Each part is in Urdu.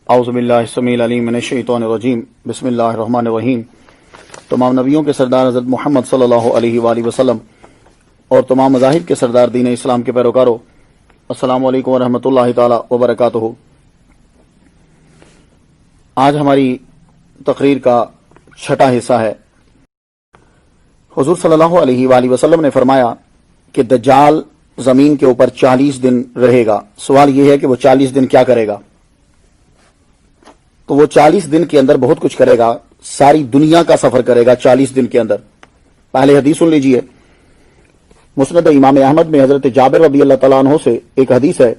اعوذ باللہ السمیع العلیم من الشیطان الرجیم بسم اللہ الرحمن الرحیم۔ تمام نبیوں کے سردار حضرت محمد صلی اللہ علیہ وآلہ وسلم اور تمام مذاہب کے سردار دین اسلام کے پیروکاروں، السلام علیکم ورحمۃ اللہ تعالی وبرکاتہ۔ آج ہماری تقریر کا چھٹا حصہ ہے۔ حضور صلی اللہ علیہ وآلہ وسلم نے فرمایا کہ دجال زمین کے اوپر 40 دن رہے گا۔ سوال یہ ہے کہ وہ 40 دن کیا کرے گا؟ تو وہ 40 دن کے اندر بہت کچھ کرے گا، ساری دنیا کا سفر کرے گا 40 دن کے اندر۔ پہلے حدیث سن لیجئے، مسند امام احمد میں حضرت جابر رضی اللہ تعالیٰ عنہ سے ایک حدیث ہے۔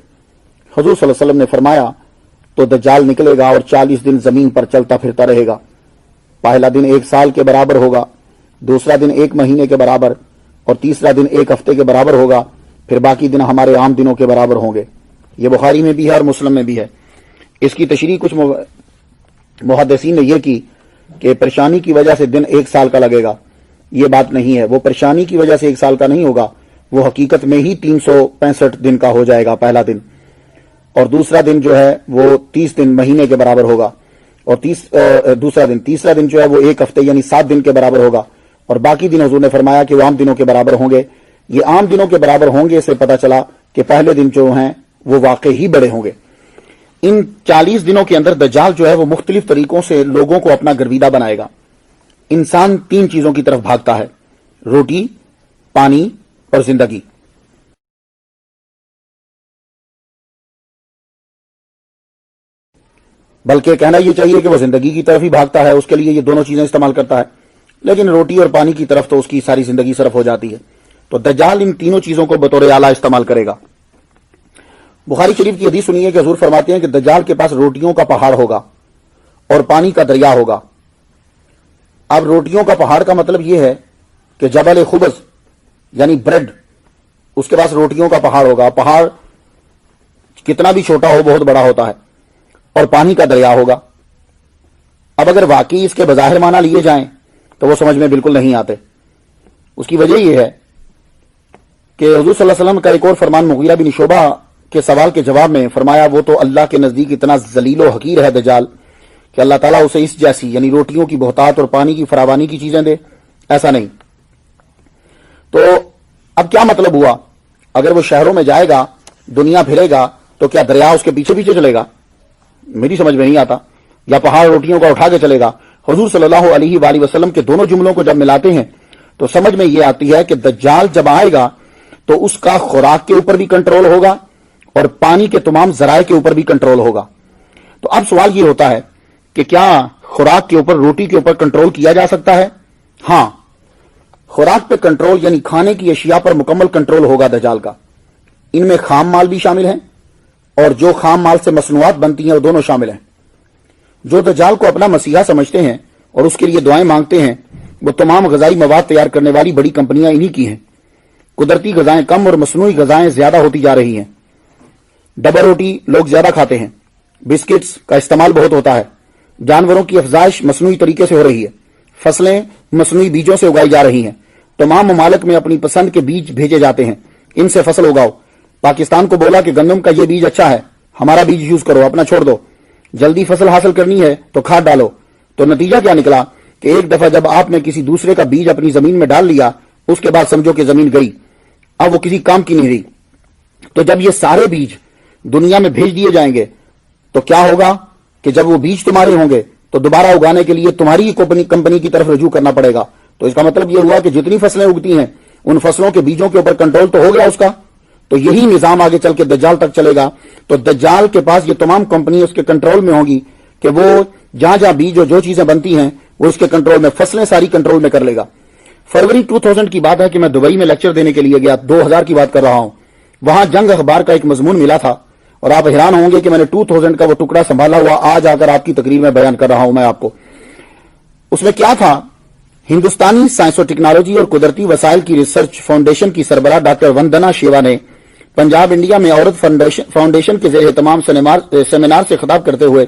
حضور صلی اللہ علیہ وسلم نے فرمایا تو دجال نکلے گا اور 40 دن زمین پر چلتا پھرتا رہے گا۔ پہلا دن 1 سال کے برابر ہوگا، دوسرا دن 1 مہینے کے برابر، اور تیسرا دن 1 ہفتے کے برابر ہوگا، پھر باقی دن ہمارے عام دنوں کے برابر ہوں گے۔ یہ بخاری میں بھی ہے اور مسلم میں بھی ہے۔ اس کی تشریح کچھ محدثین نے یہ کی کہ پریشانی کی وجہ سے دن 1 سال کا لگے گا۔ یہ بات نہیں ہے، وہ پریشانی کی وجہ سے 1 سال کا نہیں ہوگا، وہ حقیقت میں ہی 365 دن کا ہو جائے گا پہلا دن، اور دوسرا دن جو ہے وہ 30 دن مہینے کے برابر ہوگا، اور تیسرا دن جو ہے وہ 1 ہفتے یعنی 7 دن کے برابر ہوگا، اور باقی دن حضور نے فرمایا کہ وہ عام دنوں کے برابر ہوں گے۔ یہ عام دنوں کے برابر ہوں گے سے پتہ چلا کہ پہلے دن جو ہیں وہ واقعی ہی بڑے ہوں گے۔ ان 40 دنوں کے اندر دجال جو ہے وہ مختلف طریقوں سے لوگوں کو اپنا گرویدہ بنائے گا۔ انسان 3 چیزوں کی طرف بھاگتا ہے: روٹی، پانی اور زندگی۔ بلکہ کہنا یہ چاہیے کہ وہ زندگی کی طرف ہی بھاگتا ہے، اس کے لیے یہ دونوں چیزیں استعمال کرتا ہے، لیکن روٹی اور پانی کی طرف تو اس کی ساری زندگی صرف ہو جاتی ہے۔ تو دجال ان تینوں چیزوں کو بطور اعلیٰ استعمال کرے گا۔ بخاری شریف کی حدیث سنیے کہ حضور فرماتے ہیں کہ دجال کے پاس روٹیوں کا پہاڑ ہوگا اور پانی کا دریا ہوگا۔ اب روٹیوں کا پہاڑ کا مطلب یہ ہے کہ جبل خبز یعنی بریڈ، اس کے پاس روٹیوں کا پہاڑ ہوگا۔ پہاڑ کتنا بھی چھوٹا ہو بہت بڑا ہوتا ہے، اور پانی کا دریا ہوگا۔ اب اگر واقعی اس کے بظاہر معنی لیے جائیں تو وہ سمجھ میں بالکل نہیں آتے۔ اس کی وجہ یہ ہے کہ حضور صلی اللہ علیہ وسلم کا ایک اور فرمان مغیرہ بن شعبہ کے سوال کے جواب میں فرمایا وہ تو اللہ کے نزدیک اتنا ذلیل و حقیر ہے دجال کہ اللہ تعالیٰ اسے اس جیسی یعنی روٹیوں کی بہتات اور پانی کی فراوانی کی چیزیں دے، ایسا نہیں۔ تو اب کیا مطلب ہوا؟ اگر وہ شہروں میں جائے گا، دنیا پھرے گا، تو کیا دریا اس کے پیچھے پیچھے چلے گا؟ میری سمجھ میں نہیں آتا۔ یا پہاڑ روٹیوں کا اٹھا کے چلے گا؟ حضور صلی اللہ علیہ وآلہ وسلم کے دونوں جملوں کو جب ملاتے ہیں تو سمجھ میں یہ آتی ہے کہ دجال جب آئے گا تو اس کا خوراک کے اوپر بھی کنٹرول ہوگا اور پانی کے تمام ذرائع کے اوپر بھی کنٹرول ہوگا۔ تو اب سوال یہ ہوتا ہے کہ کیا خوراک کے اوپر، روٹی کے اوپر کنٹرول کیا جا سکتا ہے؟ ہاں، خوراک پہ کنٹرول یعنی کھانے کی اشیاء پر مکمل کنٹرول ہوگا دجال کا۔ ان میں خام مال بھی شامل ہیں اور جو خام مال سے مصنوعات بنتی ہیں وہ دونوں شامل ہیں۔ جو دجال کو اپنا مسیحا سمجھتے ہیں اور اس کے لیے دعائیں مانگتے ہیں، وہ تمام غذائی مواد تیار کرنے والی بڑی کمپنیاں انہی کی ہیں۔ قدرتی غذائیں کم اور مصنوعی غذائیں زیادہ ہوتی جا رہی ہیں۔ ڈبل روٹی لوگ زیادہ کھاتے ہیں، بسکٹس کا استعمال بہت ہوتا ہے، جانوروں کی افزائش مصنوعی طریقے سے ہو رہی ہے، فصلیں مصنوعی بیجوں سے اگائی جا رہی ہیں۔ تمام ممالک میں اپنی پسند کے بیج بھیجے جاتے ہیں، ان سے فصل اگاؤ۔ پاکستان کو بولا کہ گندم کا یہ بیج اچھا ہے، ہمارا بیج یوز کرو، اپنا چھوڑ دو۔ جلدی فصل حاصل کرنی ہے تو کھاد ڈالو۔ تو نتیجہ کیا نکلا کہ ایک دفعہ جب آپ نے کسی دوسرے کا بیج اپنی زمین میں ڈال لیا، اس کے بعد سمجھو کہ زمین گئی، اب وہ کسی کام کی نہیں رہی۔ تو جب یہ سارے بیج دنیا میں بھیج دیے جائیں گے تو کیا ہوگا کہ جب وہ بیج تمہارے ہوں گے تو دوبارہ اگانے کے لیے تمہاری کمپنی کی طرف رجوع کرنا پڑے گا۔ تو اس کا مطلب یہ ہوا کہ جتنی فصلیں اگتی ہیں ان فصلوں کے بیجوں کے اوپر کنٹرول تو ہو گیا اس کا۔ تو یہی نظام آگے چل کے دجال تک چلے گا۔ تو دجال کے پاس یہ تمام کمپنی اس کے کنٹرول میں ہوں گی کہ وہ جہاں جہاں بیج اور جو چیزیں بنتی ہیں وہ اس کے کنٹرول میں، فصلیں ساری کنٹرول میں کر لے گا۔ فروری 2000 کی بات ہے کہ میں دبئی میں لیکچر دینے کے لیے گیا، 2000 کی بات کر رہا ہوں۔ وہاں جنگ اخبار کا ایک مضمون ملا تھا، اور آپ حیران ہوں گے کہ میں نے 2000 کا وہ ٹکڑا سنبھالا ہوا آج آ کر آپ کی تقریر میں بیان کر رہا ہوں میں آپ کو۔ اس میں کیا تھا؟ ہندوستانی سائنس و ٹیکنالوجی اور قدرتی وسائل کی ریسرچ فاؤنڈیشن کی سربراہ ڈاکٹر وندنا شیوا نے پنجاب انڈیا میں عورت فاؤنڈیشن کے زیر اہتمام سیمینار سے خطاب کرتے ہوئے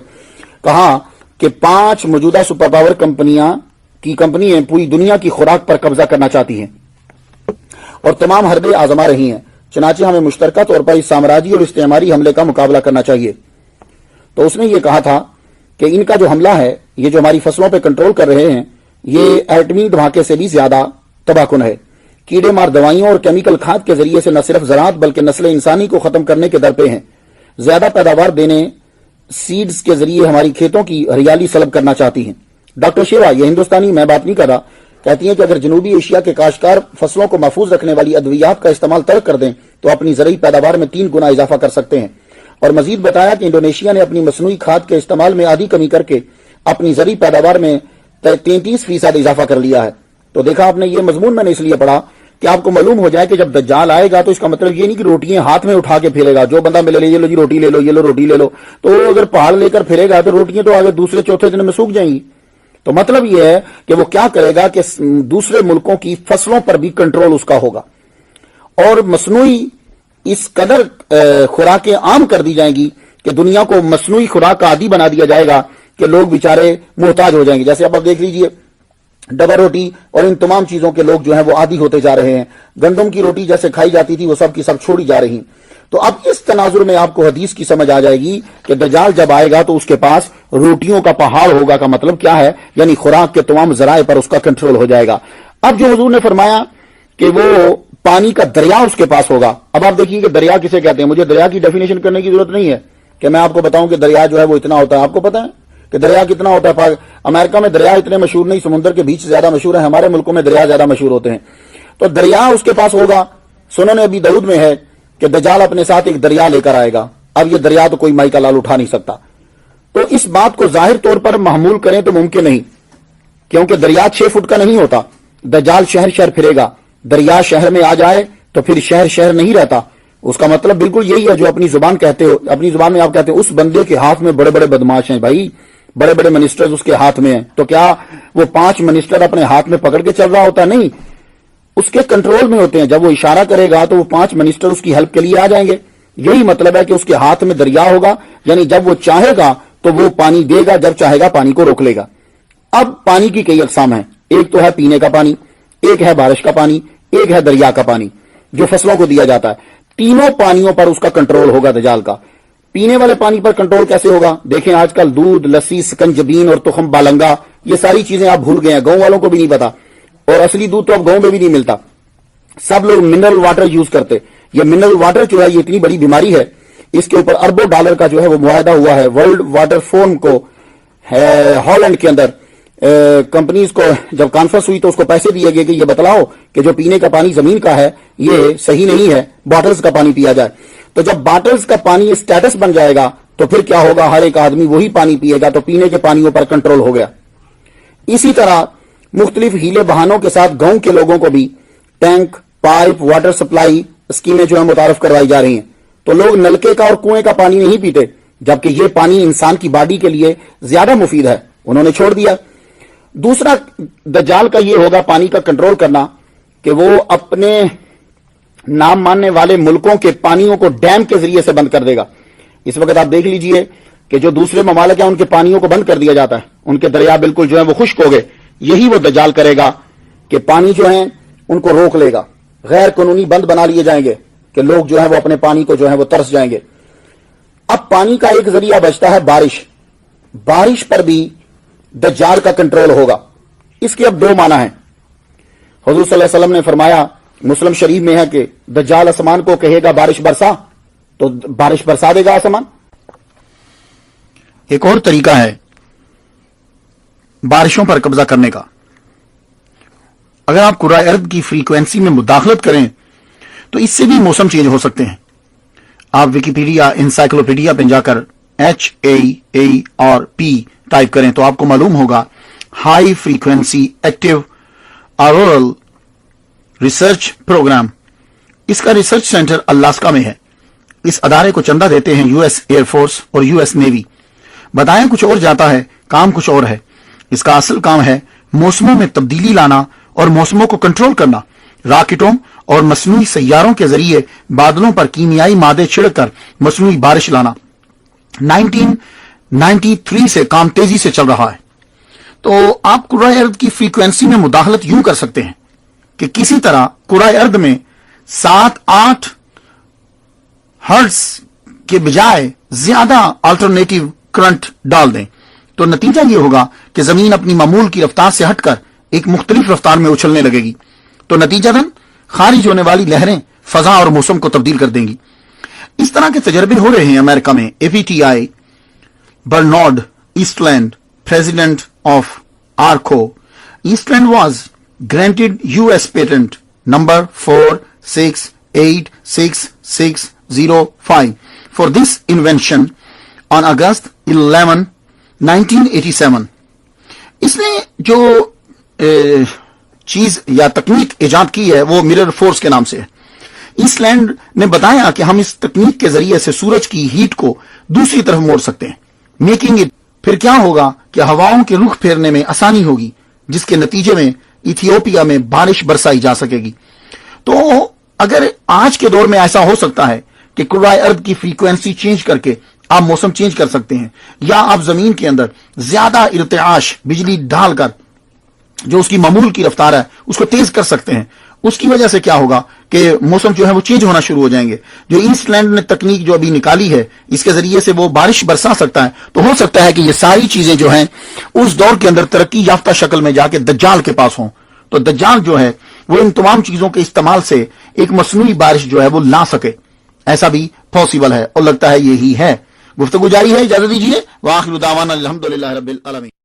کہا کہ 5 موجودہ سپر پاور کمپنیاں پوری دنیا کی خوراک پر قبضہ کرنا چاہتی ہیں اور تمام حربے آزما رہی ہیں، چنانچہ ہمیں مشترکہ طور پر اس سامراجی اور استعماری حملے کا مقابلہ کرنا چاہیے۔ تو اس نے یہ کہا تھا کہ ان کا جو حملہ ہے، یہ جو ہماری فصلوں پہ کنٹرول کر رہے ہیں، یہ ایٹمی دھماکے سے بھی زیادہ تباہ کن ہے۔ کیڑے مار دوائیوں اور کیمیکل کھاد کے ذریعے سے نہ صرف زراعت بلکہ نسل انسانی کو ختم کرنے کے در پہ ہیں۔ زیادہ پیداوار دینے سیڈز کے ذریعے ہماری کھیتوں کی ہریالی سلب کرنا چاہتی ہیں۔ ڈاکٹر شیوا، یہ ہندوستانی، میں بات نہیں کر رہا، کہتی ہیں کہ اگر جنوبی ایشیا کے کاشتکار فصلوں کو محفوظ رکھنے والی ادویات کا استعمال ترک کر دیں تو اپنی زرعی پیداوار میں 3 گنا اضافہ کر سکتے ہیں۔ اور مزید بتایا کہ انڈونیشیا نے اپنی مصنوعی کھاد کے استعمال میں آدھی کمی کر کے اپنی زرعی پیداوار میں 33% اضافہ کر لیا ہے۔ تو دیکھا آپ نے، یہ مضمون میں نے اس لیے پڑھا کہ آپ کو معلوم ہو جائے کہ جب دجال آئے گا تو اس کا مطلب یہ نہیں کہ روٹیاں ہاتھ میں اٹھا کے پھیرے گا، جو بندہ ملے یہ لو جی روٹی لے لو، یہ لو روٹی لے لو، تو اگر پہاڑ لے کر پھرے گا تو روٹیاں تو آگے دوسرے چوتھے دن میں سوکھ جائیں گی۔ تو مطلب یہ ہے کہ وہ کیا کرے گا کہ دوسرے ملکوں کی فصلوں پر بھی کنٹرول اس کا ہوگا، اور مصنوعی اس قدر خوراکیں عام کر دی جائیں گی کہ دنیا کو مصنوعی خوراک کا عادی بنا دیا جائے گا کہ لوگ بیچارے محتاج ہو جائیں گے۔ جیسے اب آپ دیکھ لیجئے ڈبا روٹی اور ان تمام چیزوں کے لوگ جو ہیں وہ عادی ہوتے جا رہے ہیں۔ گندم کی روٹی جیسے کھائی جاتی تھی وہ سب کی سب چھوڑی جا رہی ہیں۔ تو اب اس تناظر میں آپ کو حدیث کی سمجھ آ جائے گی کہ دجال جب آئے گا تو اس کے پاس روٹیوں کا پہاڑ ہوگا کا مطلب کیا ہے، یعنی خوراک کے تمام ذرائع پر اس کا کنٹرول ہو جائے گا۔ اب جو حضور نے فرمایا کہ وہ پانی کا دریا اس کے پاس ہوگا، اب آپ دیکھیے کہ دریا کسے کہتے ہیں۔ مجھے دریا کی ڈیفینیشن کرنے کی ضرورت نہیں ہے کہ میں آپ کو بتاؤں کہ دریا جو ہے وہ اتنا ہوتا ہے۔ آپ کو پتا ہے کہ دریا کتنا ہوتا ہے؟ امریکہ میں دریا اتنے مشہور نہیں، سمندر کے بیچ زیادہ مشہور ہیں، ہمارے ملکوں میں دریا زیادہ مشہور ہوتے ہیں۔ تو دریا اس کے پاس ہوگا۔ سنن ابی داؤد میں ہے کہ دجال اپنے ساتھ ایک دریا لے کر آئے گا۔ اب یہ دریا تو کوئی مائی کا لال اٹھا نہیں سکتا۔ تو اس بات کو ظاہر طور پر محمول کریں تو ممکن نہیں، کیونکہ دریا 6 فٹ کا نہیں ہوتا۔ دجال شہر شہر پھرے گا، دریا شہر میں آ جائے تو پھر شہر شہر نہیں رہتا۔ اس کا مطلب بالکل یہی ہے جو اپنی زبان کہتے ہو، اپنی زبان میں آپ کہتے ہیں اس بندے کے ہاتھ میں بڑے بڑے بدماش ہیں بھائی، بڑے بڑے منسٹرز اس کے ہاتھ میں ہیں۔ تو کیا وہ 5 منسٹر اپنے ہاتھ میں پکڑ کے چل رہا ہوتا؟ نہیں، اس کے کنٹرول میں ہوتے ہیں۔ جب وہ اشارہ کرے گا تو وہ 5 منسٹر اس کی ہیلپ کے لیے آ جائیں گے۔ یہی مطلب ہے کہ اس کے ہاتھ میں دریا ہوگا، یعنی جب وہ چاہے گا تو وہ پانی دے گا، جب چاہے گا پانی کو روک لے گا۔ اب پانی کی کئی اقسام ہیں، ایک تو ہے پینے کا پانی، ایک ہے بارش کا پانی، ایک ہے دریا کا پانی جو فصلوں کو دیا جاتا ہے۔ تینوں پانیوں پر اس کا کنٹرول ہوگا دجال کا۔ پینے والے پانی پر کنٹرول کیسے ہوگا؟ دیکھیں آج کل دودھ، لسی، سکنجبین اور تخم بالنگا، یہ ساری چیزیں آپ بھول گئے ہیں، گاؤں والوں کو بھی نہیں پتا، اور اصلی دودھ تو اب گاؤں میں بھی نہیں ملتا۔ سب لوگ منرل واٹر یوز کرتے۔ یہ منرل واٹر جو ہے یہ اتنی بڑی بیماری ہے، اس کے اوپر اربوں ڈالر کا جو ہے وہ معاہدہ ہوا ہے ورلڈ واٹر فورم کو، ہالینڈ کے اندر کمپنیز کو جب کانفرنس ہوئی تو اس کو پیسے دیے گئے کہ یہ بتلاؤ کہ جو پینے کا پانی زمین کا ہے یہ صحیح نہیں ہے، باٹلز کا پانی پیا جائے۔ تو جب باٹلز کا پانی اسٹیٹس بن جائے گا تو پھر کیا ہوگا، ہر ایک آدمی وہی پانی پیے گا، تو پینے کے پانیوں پر کنٹرول ہو گیا۔ اسی طرح مختلف ہیلے بہانوں کے ساتھ گاؤں کے لوگوں کو بھی ٹینک، پائپ، واٹر سپلائی اسکیمیں جو ہے متعارف کروائی جا رہی ہیں۔ تو لوگ نلکے کا اور کنویں کا پانی نہیں پیتے، جبکہ یہ پانی انسان کی باڈی کے لیے زیادہ مفید ہے، انہوں نے چھوڑ دیا۔ دوسرا دجال کا یہ ہوگا پانی کا کنٹرول کرنا کہ وہ اپنے نام ماننے والے ملکوں کے پانیوں کو ڈیم کے ذریعے سے بند کر دے گا۔ اس وقت آپ دیکھ لیجئے کہ جو دوسرے ممالک ہیں ان کے پانیوں کو بند کر دیا جاتا ہے، ان کے دریا بالکل جو ہے وہ خشک ہو گئے۔ یہی وہ دجال کرے گا کہ پانی جو ہیں ان کو روک لے گا، غیر قانونی بند بنا لیے جائیں گے کہ لوگ جو ہے وہ اپنے پانی کو جو ہے وہ ترس جائیں گے۔ اب پانی کا ایک ذریعہ بچتا ہے بارش۔ بارش پر بھی دجال کا کنٹرول ہوگا۔ اس کے اب 2 معنی ہیں۔ حضور صلی اللہ علیہ وسلم نے فرمایا، مسلم شریف میں ہے کہ دجال آسمان کو کہے گا بارش برسا، تو بارش برسا دے گا آسمان۔ ایک اور طریقہ ہے بارشوں پر قبضہ کرنے کا۔ اگر آپ کرۂ ارض کی فریکوینسی میں مداخلت کریں تو اس سے بھی موسم چینج ہو سکتے ہیں۔ آپ ویکیپیڈیا انسائکلوپیڈیا پہ جا کر HAARP ٹائپ کریں تو آپ کو معلوم ہوگا high frequency active auroral research program. اس کا ریسرچ سینٹر الاسکا میں ہے۔ اس ادارے کو چندہ دیتے ہیں US ایئر فورس اور US نیوی۔ بتایا کچھ اور جاتا ہے، کام کچھ اور ہے۔ اس کا اصل کام ہے موسموں میں تبدیلی لانا اور موسموں کو کنٹرول کرنا۔ راکٹوں اور مصنوعی سیاروں کے ذریعے بادلوں پر کیمیائی مادے چھڑک کر مصنوعی بارش لانا۔ 1993 سے کام تیزی سے چل رہا ہے۔ تو آپ کرۂ ارض کی فریکوینسی میں مداخلت یوں کر سکتے ہیں کہ کسی طرح کرۂ ارض میں 7-8 ہرٹز کے بجائے زیادہ آلٹرنیٹیو کرنٹ ڈال دیں تو نتیجہ یہ ہوگا کہ زمین اپنی معمول کی رفتار سے ہٹ کر ایک مختلف رفتار میں اچھلنے لگے گی، تو نتیجتاً خارج ہونے والی لہریں فضا اور موسم کو تبدیل کر دیں گی۔ اس طرح کے تجربے ہو رہے ہیں امریکہ میں۔ APTI Bernard Eastlund, president of ARCO Eastlund, was granted US patent number 4686605 for this invention on August 11, 1987۔ اس نے جو چیز یا تکنیک ایجاد کی ہے وہ مرر فورس کے نام سے ہے۔ ایسٹ لینڈ نے بتایا کہ ہم اس تکنیک کے ذریعے سے سورج کی ہیٹ کو دوسری طرف موڑ سکتے ہیں، میکنگ اٹ، پھر کیا ہوگا کہ ہواؤں کے رخ پھیرنے میں آسانی ہوگی، جس کے نتیجے میں ایتھیوپیا میں بارش برسائی جا سکے گی۔ تو اگر آج کے دور میں ایسا ہو سکتا ہے کہ کرۂ ارض کی فریکوینسی چینج کر کے آپ موسم چینج کر سکتے ہیں، یا آپ زمین کے اندر زیادہ ارتعاش بجلی ڈال کر جو اس کی معمول کی رفتار ہے اس کو تیز کر سکتے ہیں، اس کی وجہ سے کیا ہوگا کہ موسم جو ہے وہ چینج ہونا شروع ہو جائیں گے۔ جو ایسٹ لینڈ نے تکنیک جو ابھی نکالی ہے اس کے ذریعے سے وہ بارش برسا سکتا ہے، تو ہو سکتا ہے کہ یہ ساری چیزیں جو ہیں اس دور کے اندر ترقی یافتہ شکل میں جا کے دجال کے پاس ہوں، تو دجال جو ہے وہ ان تمام چیزوں کے استعمال سے ایک مصنوعی بارش جو ہے وہ لا سکے، ایسا بھی پاسبل ہے، اور لگتا ہے یہی ہے۔ گفتگو جاری ہے، اجازت دیجیے۔ وآخر دعوانا الحمدللہ رب العالمین۔